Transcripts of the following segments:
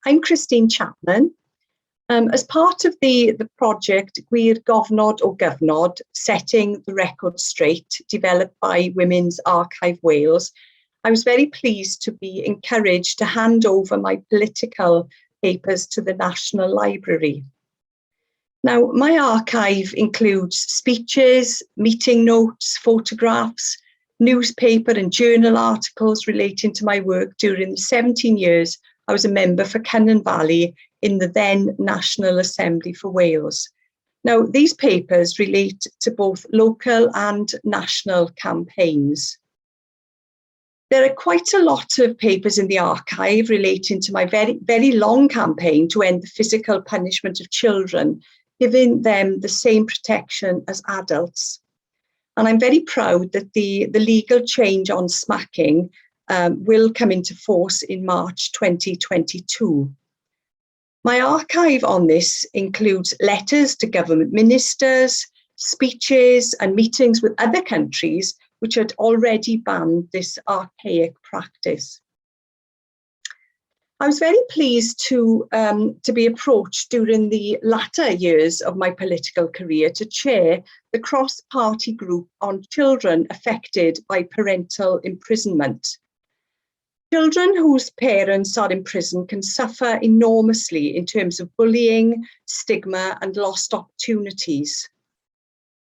I'm Christine Chapman. As part of the project Gwir Gofnod o Gyfnod, Setting the Record Straight, developed by Women's Archive Wales, I was very pleased to be encouraged to hand over my political papers to the National Library. Now, my archive includes speeches, meeting notes, photographs, newspaper and journal articles relating to my work during the 17 years I was a member for Cynon Valley in the then National Assembly for Wales. Now, these papers relate to both local and national campaigns. There are quite a lot of papers in the archive relating to my very long campaign to end the physical punishment of children, giving them the same protection as adults. And I'm very proud that the legal change on smacking will come into force in March 2022. My archive on this includes letters to government ministers, speeches and meetings with other countries which had already banned this archaic practice. I was very pleased to be approached during the latter years of my political career to chair the cross-party group on children affected by parental imprisonment. Children whose parents are in prison can suffer enormously in terms of bullying, stigma, and lost opportunities.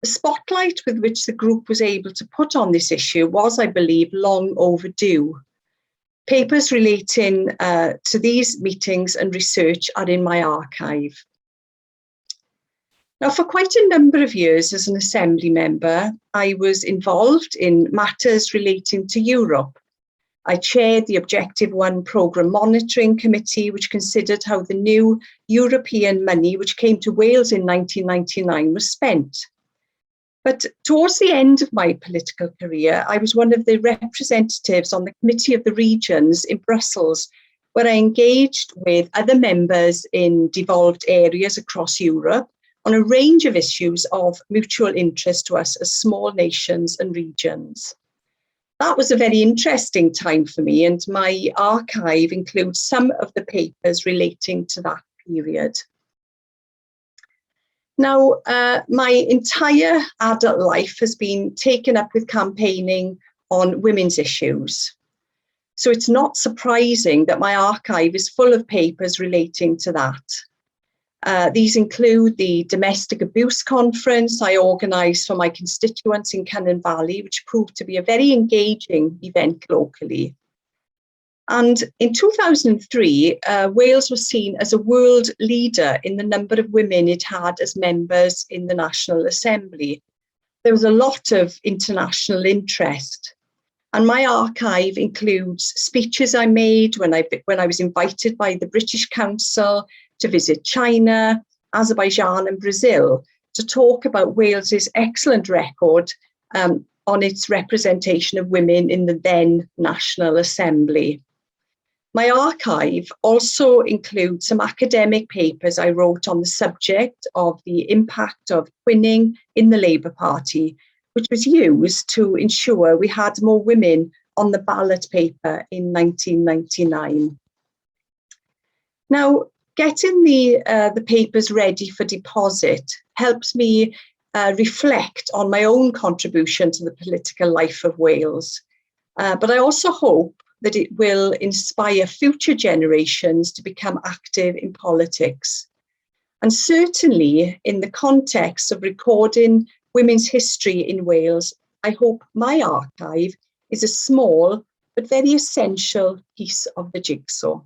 The spotlight with which the group was able to put on this issue was, I believe, long overdue. Papers relating to these meetings and research are in my archive. Now, for quite a number of years as an Assembly member, I was involved in matters relating to Europe. I chaired the Objective One Programme Monitoring Committee, which considered how the new European money, which came to Wales in 1999, was spent. But towards the end of my political career, I was one of the representatives on the Committee of the Regions in Brussels, where I engaged with other members in devolved areas across Europe on a range of issues of mutual interest to us as small nations and regions. That was a very interesting time for me, and my archive includes some of the papers relating to that period. Now, my entire adult life has been taken up with campaigning on women's issues. So it's not surprising that my archive is full of papers relating to that. These include the Domestic Abuse Conference I organised for my constituents in Cynon Valley, which proved to be a very engaging event locally. And in 2003, Wales was seen as a world leader in the number of women it had as members in the National Assembly. There was a lot of international interest. And my archive includes speeches I made when I was invited by the British Council to visit China, Azerbaijan and Brazil to talk about Wales's excellent record on its representation of women in the then National Assembly. My archive also includes some academic papers I wrote on the subject of the impact of twinning in the Labour Party, which was used to ensure we had more women on the ballot paper in 1999. Now, getting the papers ready for deposit helps me reflect on my own contribution to the political life of Wales. But I also hope that it will inspire future generations to become active in politics. And certainly in the context of recording women's history in Wales, I hope my archive is a small but very essential piece of the jigsaw.